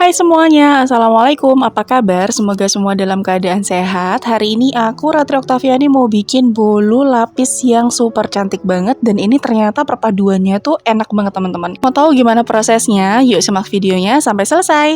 Hai semuanya, Assalamualaikum, apa kabar? Semoga semua dalam keadaan sehat. Hari ini aku, Ratri Oktaviani, mau bikin bolu lapis yang super cantik banget. Dan ini ternyata perpaduannya tuh enak banget teman-teman. Mau tahu gimana prosesnya? Yuk simak videonya sampai selesai.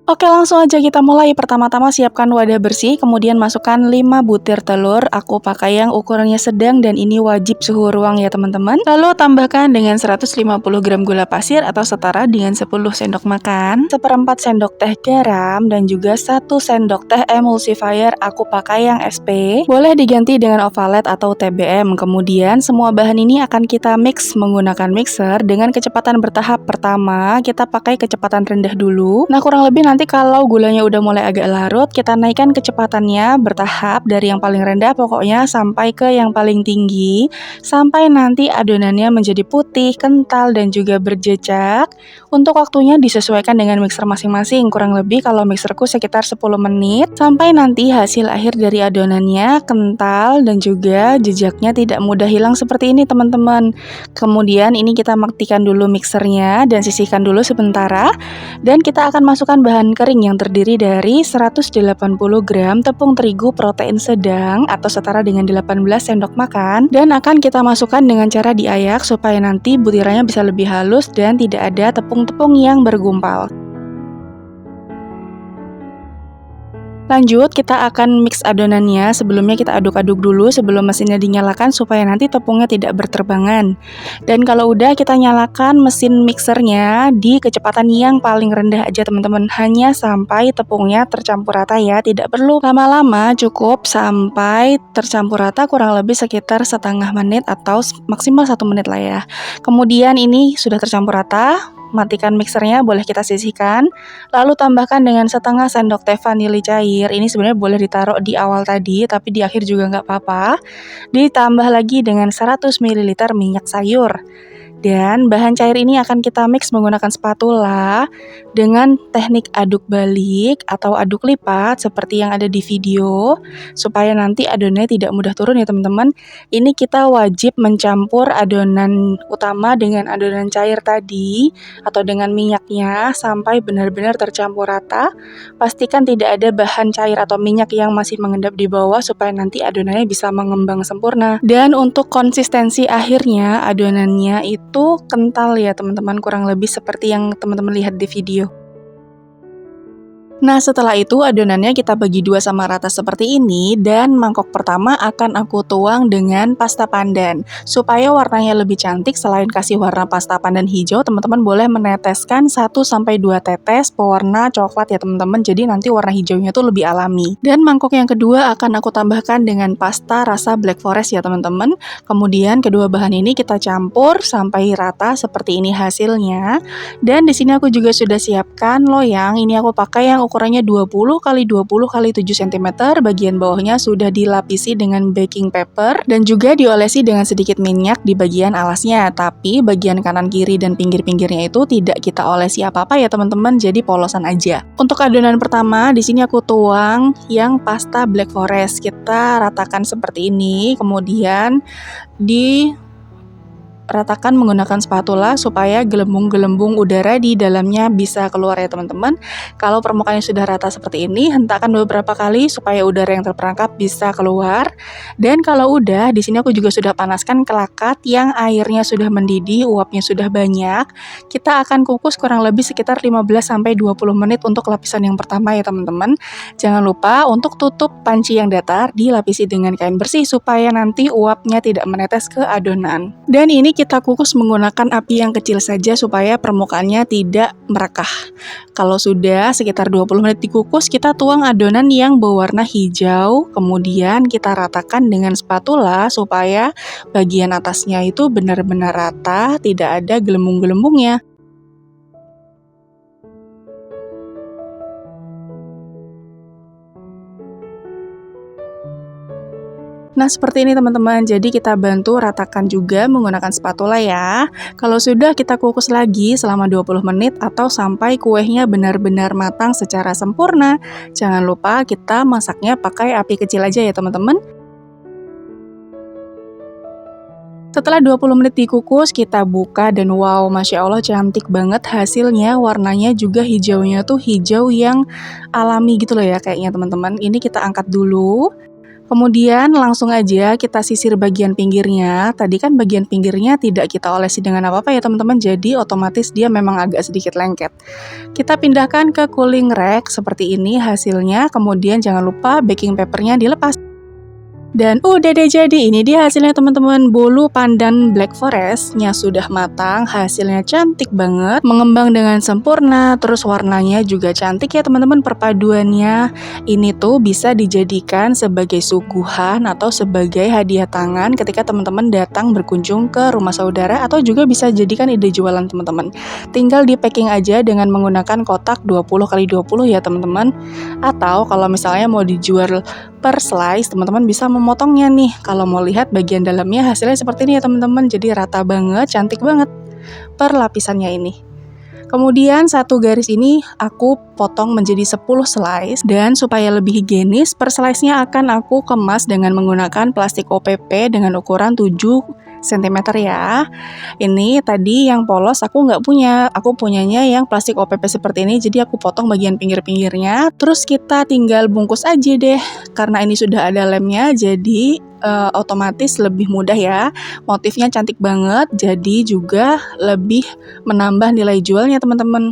Oke, langsung aja kita mulai. Pertama-tama siapkan wadah bersih, kemudian masukkan 5 butir telur. Aku pakai yang ukurannya sedang dan ini wajib suhu ruang ya teman-teman. Lalu tambahkan dengan 150 gram gula pasir atau setara dengan 10 sendok makan, seperempat sendok teh garam, dan juga 1 sendok teh emulsifier. Aku pakai yang SP. Boleh diganti dengan ovalet atau TBM. Kemudian semua bahan ini akan kita mix menggunakan mixer dengan kecepatan bertahap. Pertama, kita pakai kecepatan rendah dulu. Nah, kurang lebih nanti kalau gulanya udah mulai agak larut, kita naikkan kecepatannya bertahap dari yang paling rendah pokoknya sampai ke yang paling tinggi, sampai nanti adonannya menjadi putih, kental, dan juga berjejak. Untuk waktunya disesuaikan dengan mixer masing-masing, kurang lebih kalau mixerku sekitar 10 menit, sampai nanti hasil akhir dari adonannya kental dan juga jejaknya tidak mudah hilang seperti ini teman-teman. Kemudian ini kita matikan dulu mixernya dan sisihkan dulu sementara, dan kita akan masukkan bahan kering yang terdiri dari 180 gram tepung terigu protein sedang atau setara dengan 18 sendok makan, dan akan kita masukkan dengan cara diayak supaya nanti butirannya bisa lebih halus dan tidak ada tepung-tepung yang bergumpal. Lanjut, kita akan mix adonannya. Sebelumnya kita aduk-aduk dulu sebelum mesinnya dinyalakan supaya nanti tepungnya tidak berterbangan. Dan kalau udah, kita nyalakan mesin mixernya di kecepatan yang paling rendah aja teman-teman, hanya sampai tepungnya tercampur rata ya, tidak perlu lama-lama, cukup sampai tercampur rata kurang lebih sekitar setengah menit atau maksimal 1 menit lah ya. Kemudian ini sudah tercampur rata, matikan mixernya, boleh kita sisihkan. Lalu tambahkan dengan setengah sendok teh vanili cair. Ini sebenarnya boleh ditaruh di awal tadi, tapi di akhir juga nggak apa-apa. Ditambah lagi dengan 100 ml minyak sayur. Dan bahan cair ini akan kita mix menggunakan spatula dengan teknik aduk balik atau aduk lipat seperti yang ada di video, supaya nanti adonannya tidak mudah turun ya teman-teman. Ini kita wajib mencampur adonan utama dengan adonan cair tadi atau dengan minyaknya sampai benar-benar tercampur rata. Pastikan tidak ada bahan cair atau minyak yang masih mengendap di bawah supaya nanti adonannya bisa mengembang sempurna. Dan untuk konsistensi akhirnya adonannya itu kental ya teman-teman, kurang lebih seperti yang teman-teman lihat di video. Nah, setelah itu adonannya kita bagi dua sama rata seperti ini, dan mangkok pertama akan aku tuang dengan pasta pandan. Supaya warnanya lebih cantik, selain kasih warna pasta pandan hijau, teman-teman boleh meneteskan 1-2 tetes pewarna coklat ya teman-teman. Jadi nanti warna hijaunya tuh lebih alami. Dan mangkok yang kedua akan aku tambahkan dengan pasta rasa black forest ya teman-teman. Kemudian kedua bahan ini kita campur sampai rata seperti ini hasilnya. Dan di sini aku juga sudah siapkan loyang. Ini aku pakai yang ukurannya 20 x 20 x 7 cm. Bagian bawahnya sudah dilapisi dengan baking paper dan juga diolesi dengan sedikit minyak di bagian alasnya. Tapi bagian kanan kiri dan pinggir-pinggirnya itu tidak kita olesi apa-apa ya teman-teman, jadi polosan aja. Untuk adonan pertama di sini aku tuang yang pasta black forest. Kita ratakan seperti ini, kemudian ratakan menggunakan spatula supaya gelembung-gelembung udara di dalamnya bisa keluar ya teman-teman. Kalau permukaannya sudah rata seperti ini, hentakkan beberapa kali supaya udara yang terperangkap bisa keluar. Dan kalau udah, di sini aku juga sudah panaskan kelakat yang airnya sudah mendidih, uapnya sudah banyak. Kita akan kukus kurang lebih sekitar 15-20 menit untuk lapisan yang pertama ya teman-teman. Jangan lupa untuk tutup panci yang datar, dilapisi dengan kain bersih supaya nanti uapnya tidak menetes ke adonan. Dan ini kita kukus menggunakan api yang kecil saja supaya permukaannya tidak merekah. Kalau sudah sekitar 20 menit dikukus, kita tuang adonan yang berwarna hijau, kemudian kita ratakan dengan spatula supaya bagian atasnya itu benar-benar rata, tidak ada gelembung-gelembungnya. Nah, seperti ini teman-teman, jadi kita bantu ratakan juga menggunakan spatula ya. Kalau sudah, kita kukus lagi selama 20 menit atau sampai kuehnya benar-benar matang secara sempurna. Jangan lupa kita masaknya pakai api kecil aja ya teman-teman. Setelah 20 menit dikukus, kita buka dan wow, Masya Allah cantik banget hasilnya. Warnanya juga hijaunya tuh hijau yang alami gitu loh ya kayaknya teman-teman. Ini kita angkat dulu. Kemudian langsung aja kita sisir bagian pinggirnya. Tadi kan bagian pinggirnya tidak kita olesi dengan apa-apa ya teman-teman. Jadi otomatis dia memang agak sedikit lengket. Kita pindahkan ke cooling rack seperti ini hasilnya. Kemudian jangan lupa baking papernya dilepas. Dan udah deh jadi, ini dia hasilnya teman-teman. Bolu pandan Black Forest-nya sudah matang, hasilnya cantik banget, mengembang dengan sempurna, terus warnanya juga cantik ya teman-teman perpaduannya. Ini tuh bisa dijadikan sebagai suguhan atau sebagai hadiah tangan ketika teman-teman datang berkunjung ke rumah saudara, atau juga bisa jadikan ide jualan teman-teman. Tinggal di packing aja dengan menggunakan kotak 20x20 ya teman-teman. Atau kalau misalnya mau dijual per slice, teman-teman bisa memotongnya nih. Kalau mau lihat bagian dalamnya hasilnya seperti ini ya teman-teman. Jadi rata banget, cantik banget per lapisannya ini. Kemudian satu garis ini aku potong menjadi 10 slice, dan supaya lebih higienis per slice-nya akan aku kemas dengan menggunakan plastik OPP dengan ukuran 7 cm ya. Ini tadi yang polos aku nggak punya, aku punyanya yang plastik OPP seperti ini, jadi aku potong bagian pinggir-pinggirnya. Terus kita tinggal bungkus aja deh, karena ini sudah ada lemnya jadi otomatis lebih mudah ya. Motifnya cantik banget, jadi juga lebih menambah nilai jualnya teman-teman.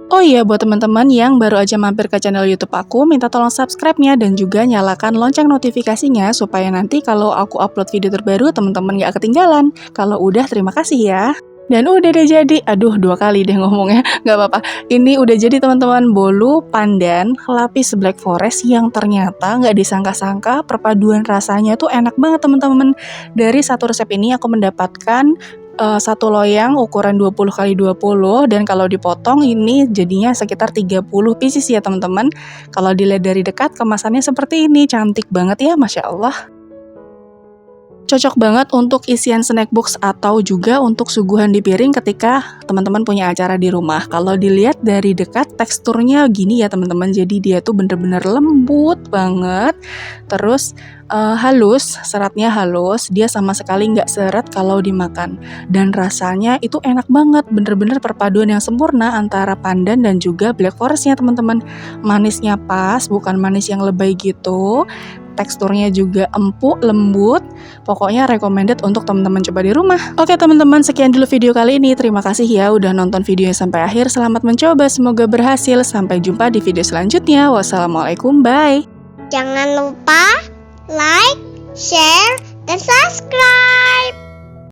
Oh iya, buat teman-teman yang baru aja mampir ke channel YouTube aku, minta tolong subscribe-nya dan juga nyalakan lonceng notifikasinya supaya nanti kalau aku upload video terbaru teman-teman gak ketinggalan. Kalau udah, terima kasih ya. Dan udah deh jadi, aduh 2 kali deh ngomongnya, gak apa-apa. Ini udah jadi teman-teman, bolu pandan lapis Black Forest yang ternyata gak disangka-sangka perpaduan rasanya tuh enak banget teman-teman. Dari satu resep ini aku mendapatkan satu loyang ukuran 20x20, dan kalau dipotong ini jadinya sekitar 30 pieces ya teman-teman. Kalau dilihat dari dekat kemasannya seperti ini, cantik banget ya, Masya Allah. Cocok banget untuk isian snack box atau juga untuk suguhan di piring ketika teman-teman punya acara di rumah. Kalau dilihat dari dekat teksturnya gini ya teman-teman, jadi dia tuh bener-bener lembut banget. Terus halus, seratnya halus, dia sama sekali nggak seret kalau dimakan. Dan rasanya itu enak banget, bener-bener perpaduan yang sempurna antara pandan dan juga Black Forest-nya teman-teman. Manisnya pas, bukan manis yang lebay gitu. Teksturnya juga empuk, lembut. Pokoknya recommended untuk teman-teman coba di rumah. Oke teman-teman, sekian dulu video kali ini. Terima kasih ya udah nonton videonya sampai akhir. Selamat mencoba, semoga berhasil. Sampai jumpa di video selanjutnya. Wassalamualaikum, bye. Jangan lupa like, share, dan subscribe.